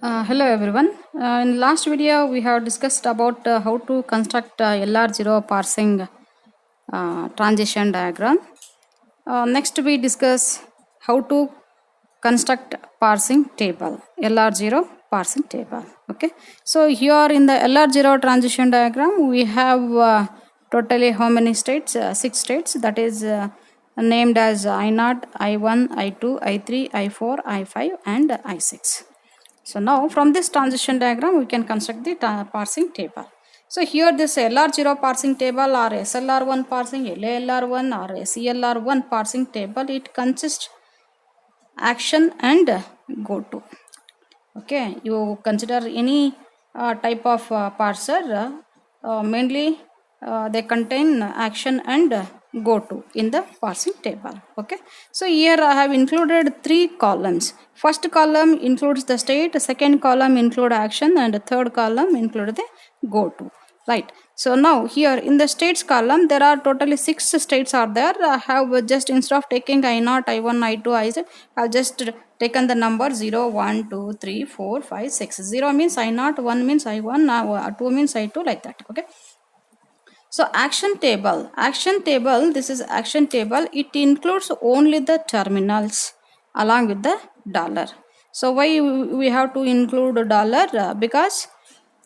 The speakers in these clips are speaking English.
Hello everyone. In last video we have discussed about how to construct LR0 parsing transition diagram. Next we discuss how to construct parsing table, LR0 parsing table. Okay. So here in the LR0 transition diagram we have totally how many states? 6 states, that is named as I0, I1, I2, I3, I4, I5 and I6. So now from this transition diagram we can construct the parsing table. So here this LR0 parsing table or SLR1 parsing, LALR1 or CLR1 parsing table, it consists action and go to. Okay, you consider any type of parser, mainly they contain action and go to in the parsing table. Okay, so here I have included 3 columns. First column includes the state, second column include action, and the third column include the go to. Right. So now here in the states column there are totally 6 states are there. I have just, instead of taking I0, I1, I2, I6, I have just taken the number 0, 1, 2, 3, 4, 5, 6. 0 means I0, 1 means I1, 2 means I2, like that. Okay. So action table, this is action table. It includes only the terminals along with the dollar. So why we have to include dollar? Because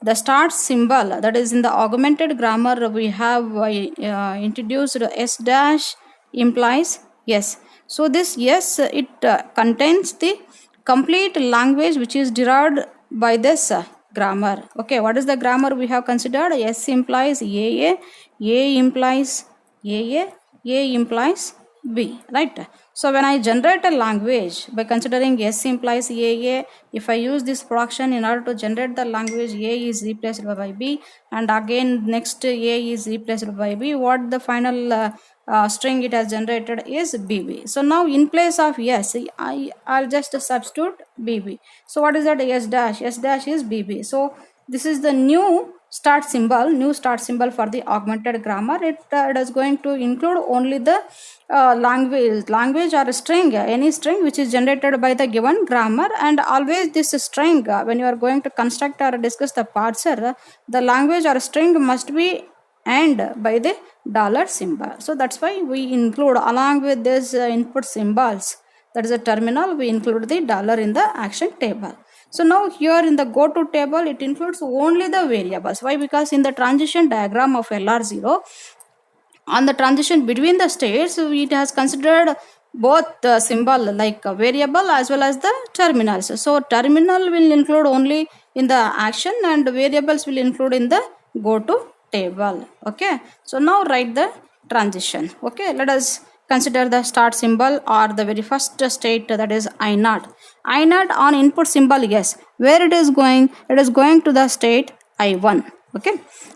the start symbol, that is in the augmented grammar we have introduced S dash implies yes. So this yes, it contains the complete language which is derived by this grammar. Okay, what is the grammar we have considered? S implies A implies A implies B, right? So when I generate a language by considering S implies A, if I use this production in order to generate the language, A is replaced by B, and again next A is replaced by B, what the final string it has generated is BB. So now in place of S, I'll just substitute BB. So what is that? S dash is BB. So this is the new start symbol for the augmented grammar. It is going to include only the language or string, any string which is generated by the given grammar. And always this string, when you are going to construct or discuss the parser, the language or string must be and by the dollar symbol. So that's why we include along with this input symbols, that is a terminal, we include the dollar in the action table. So now here in the go to table, it includes only the variables. Why? Because in the transition diagram of LR0, on the transition between the states, it has considered both the symbol like a variable as well as the terminals. So terminal will include only in the action and variables will include in the go to table. Okay, so now write the transition. Okay, let us consider the start symbol or the very first state, that is I0. I0 on input symbol yes. Where it is going? It is going to the state I1. Okay,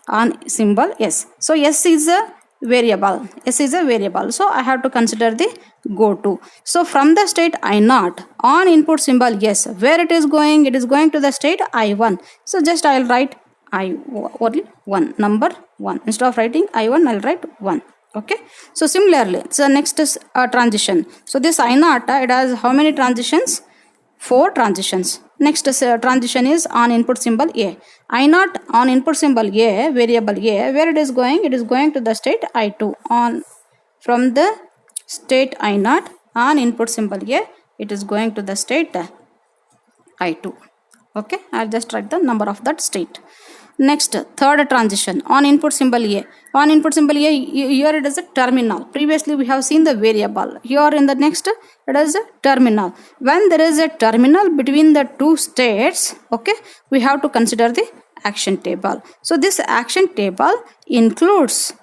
on symbol yes. So S is a variable. S is a variable. So I have to consider the go to. So from the state I0 on input symbol yes. Where it is going? It is going to the state I1. So just I will write only 1, number 1. Instead of writing I1, I will write 1. Okay. So similarly, so next is transition. So this I0, it has how many transitions? 4 transitions. Next transition is on input symbol A. I0 on input symbol A, variable A, where it is going? It is going to the state I2. On from the state I0 on input symbol A, it is going to the state I2. Okay, I'll just write the number of that state. Next, third transition on input symbol A. On input symbol A, here it is a terminal. Previously we have seen the variable. Here in the next, it is a terminal. When there is a terminal between the two states, okay, we have to consider the action table. So this action table includes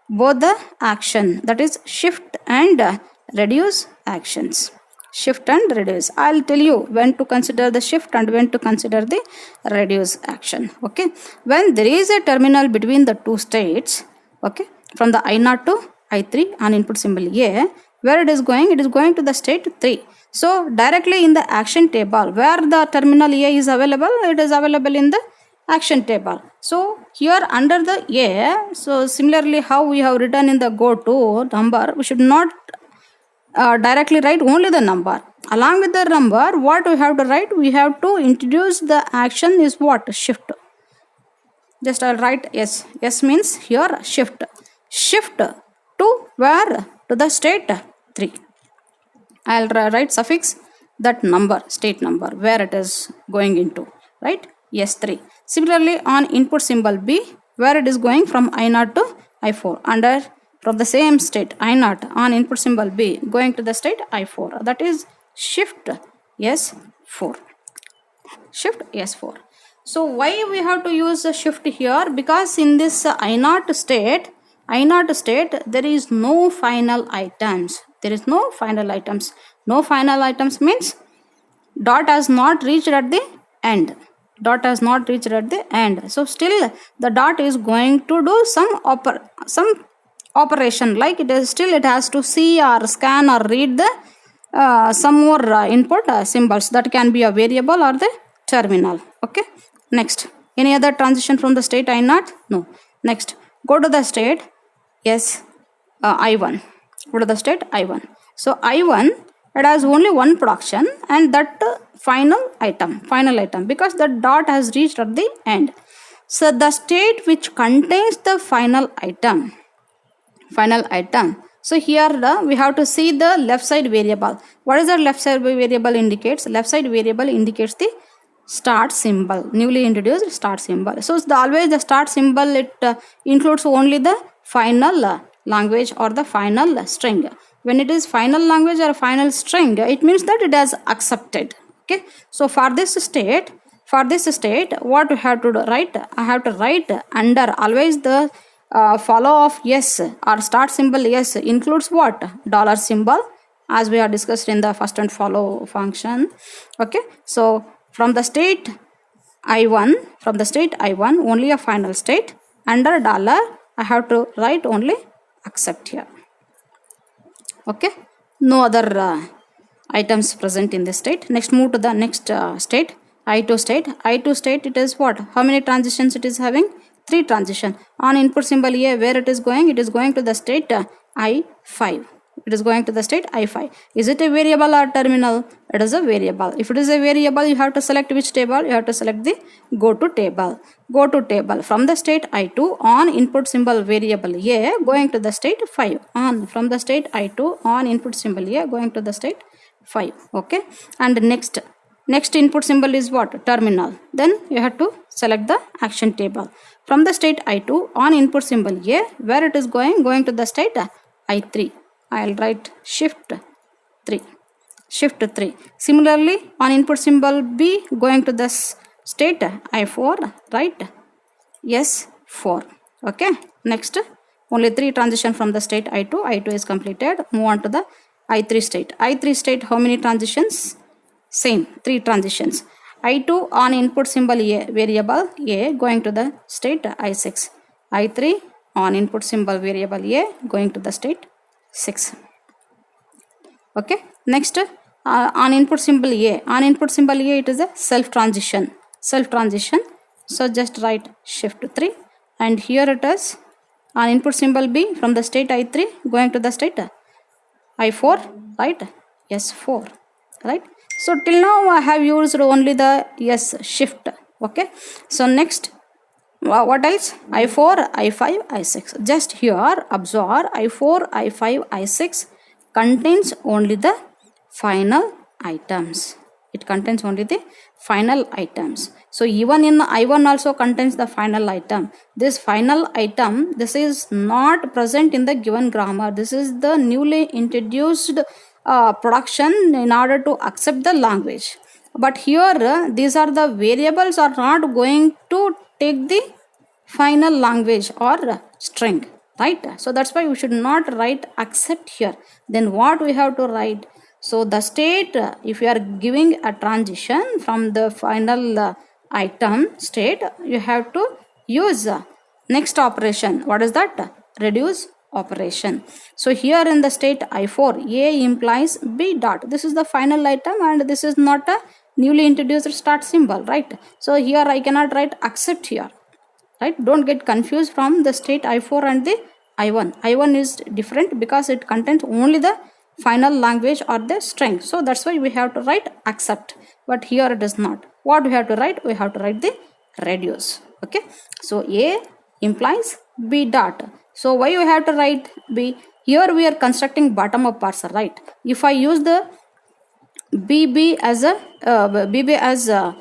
both the action, that is shift and reduce actions. Shift and reduce. I'll tell you when to consider the shift and when to consider the reduce action. Okay. When there is a terminal between the two states, okay, from the I0 to I3 on input symbol A, where it is going? It is going to the state 3. So directly in the action table, where the terminal A is available, it is available in the action table. So here under the A, so similarly how we have written in the go to number, we should not directly write only the number. Along with the number, what we have to write? We have to introduce the action is what? Shift. Just I'll write S. S means here shift. Shift to where? To the state 3. I'll write suffix that number, state number, where it is going into, right? S3. Similarly, on input symbol B, where it is going from I0 to I4, under from the same state I0 on input symbol B going to the state I4, that is shift S4. Shift S4. So why we have to use a shift here? Because in this I0 state, there is no final items. There is no final items. No final items means dot has not reached at the end. Dot has not reached at the end. So still the dot is going to do some operation, like it is still it has to see or scan or read the some more input symbols, that can be a variable or the terminal. Okay. Next, any other transition from the state I0? No. Next, go to the state I1. Go to the state I1. So I1, it has only one production, and that final item, because the dot has reached at the end. So the state which contains the final item. So here we have to see the left side variable. What is the left side variable indicates? Left side variable indicates the start symbol, newly introduced start symbol. So always the start symbol, it includes only the final language or the final string. When it is final language or final string, it means that it has accepted. Okay. So for this state, what we have to write? I have to write under always the follow of yes or start symbol yes includes what? Dollar symbol, as we have discussed in the first and follow function. Okay. So from the state I1, only a final state, under dollar I have to write only accept here. Okay. No other items present in this state. Next, move to the next state, I2 state. I2 state, it is what? How many transitions it is having? 3 transition. On input symbol A, where it is going? It is going to the state I5. It is going to the state I5. Is it a variable or terminal? It is a variable. If it is a variable, you have to select which table? You have to select the go to table. Go to table. From the state I2 on input symbol variable A going to the state 5. On from the state I2 on input symbol A going to the state 5. Okay. And next input symbol is what? Terminal. Then you have to select the action table. From the state I2 on input symbol A, where it is going? Going to the state I3. I'll write shift 3. Similarly, on input symbol B going to the state I4, write S4. Okay. Next, only 3 transition from the state I2. I2 is completed. Move on to the I3 state. I3 state, how many transitions? Same, 3 transitions. I2 on input symbol A, variable A going to the state I6. I3 on input symbol variable A going to the state 6. Okay. Next, on input symbol A. On input symbol A, it is a self transition. So just write shift 3. And here it is on input symbol B from the state I3 going to the state I4, right? S4, right? So till now I have used only the yes shift. Okay. So next, what else? I4, I5, I6. Just here observe I4, I5, I6 contains only the final items. It contains only the final items. So even in I1 also contains the final item. This final item, this is not present in the given grammar. This is the newly introduced production in order to accept the language. But here these are the variables are not going to take the final language or string, right? So that's why we should not write accept here. Then what we have to write? So the state, if you are giving a transition from the final item state, you have to use next operation. What is that? Reduce operation. So here in the state I4, A implies B dot. This is the final item and this is not a newly introduced start symbol, right? So here I cannot write accept here, right? Don't get confused from the state I4 and the I1. I1 is different because it contains only the final language or the string. So that's why we have to write accept, but here it is not. What we have to write? We have to write the reduce. Okay, so A implies B dot. So why we have to write B? Here we are constructing bottom up parser, right? If I use the BB as a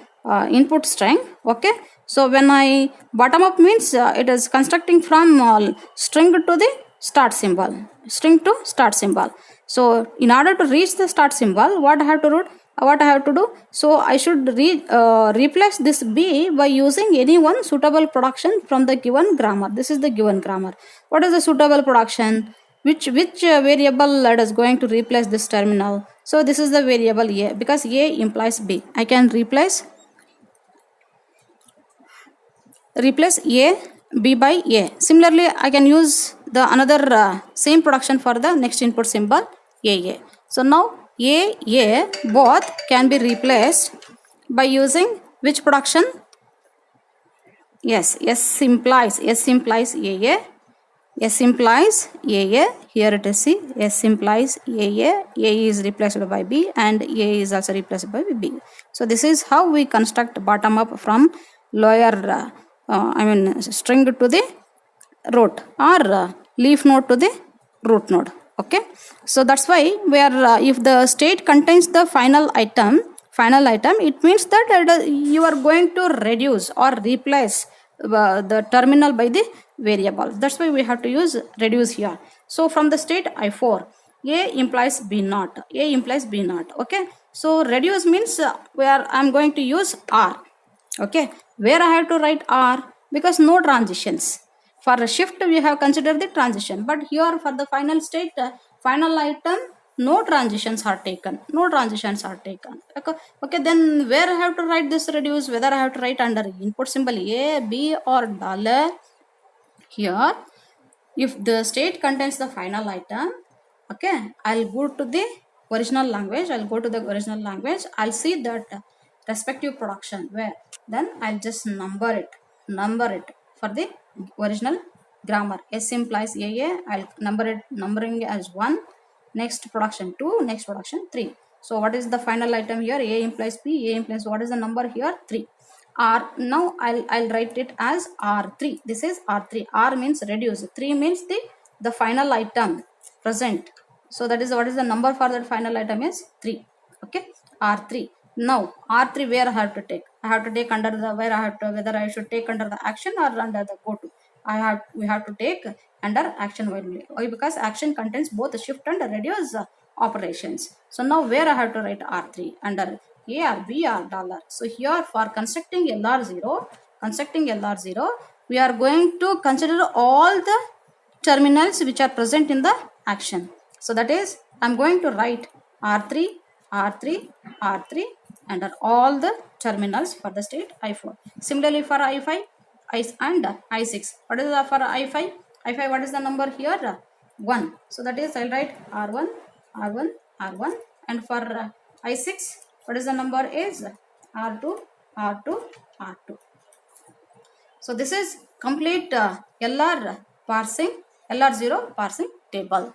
input string, okay, so when I bottom up means it is constructing from string to the start symbol, string to start symbol. So in order to reach the start symbol, what I have to do? So I should replace this B by using any one suitable production from the given grammar. This is the given grammar. What is the suitable production? Which variable that is going to replace this terminal? So this is the variable A, because A implies B. I can replace A B by A. Similarly, I can use the another same production for the next input symbol AA. So now A both can be replaced by using which production? Yes, S implies AA. S implies AA. Here it is C. S implies AA. A is replaced by B and A is also replaced by B. So this is how we construct bottom up from lower string to the root, or leaf node to the root node. Okay, so that's why we are if the state contains the final item, it means that you are going to reduce or replace the terminal by the variable. That's why we have to use reduce here. So from the state I4, A implies B naught. Okay, so reduce means where I'm going to use R. Okay, where I have to write R? Because no transitions. For a shift we have considered the transition, but here for the final state, final item, no transitions are taken. Okay, then where I have to write this reduce? Whether I have to write under input symbol A, B or dollar. Here, if the state contains the final item, okay, I'll go to the original language. I'll see that respective production where, then I'll just number it for the original grammar. S implies AA, I'll numbering as 1, next production 2, next production 3. So what is the final item here? A implies B, A implies, what is the number here? 3. R, now I'll write it as R3. This is R3. R means reduce. 3 means the final item present. So that is what is the number for that final item is 3. Okay, R3. Now R3 where I have to take? I have to take under the whether I should take under the action or under the go to. We have to take under action only. Why? Because action contains both the shift and reduce operations. So now where I have to write R3? Under A or B or dollar. So here for constructing LR0, we are going to consider all the terminals which are present in the action. So that is, I'm going to write R3 under all the terminals for the state I4. Similarly for I5 and I6. What is for I5? What is the number here? 1. So that is, I'll write R1, and for I6, what is the number is R2. So this is complete LR0 parsing table.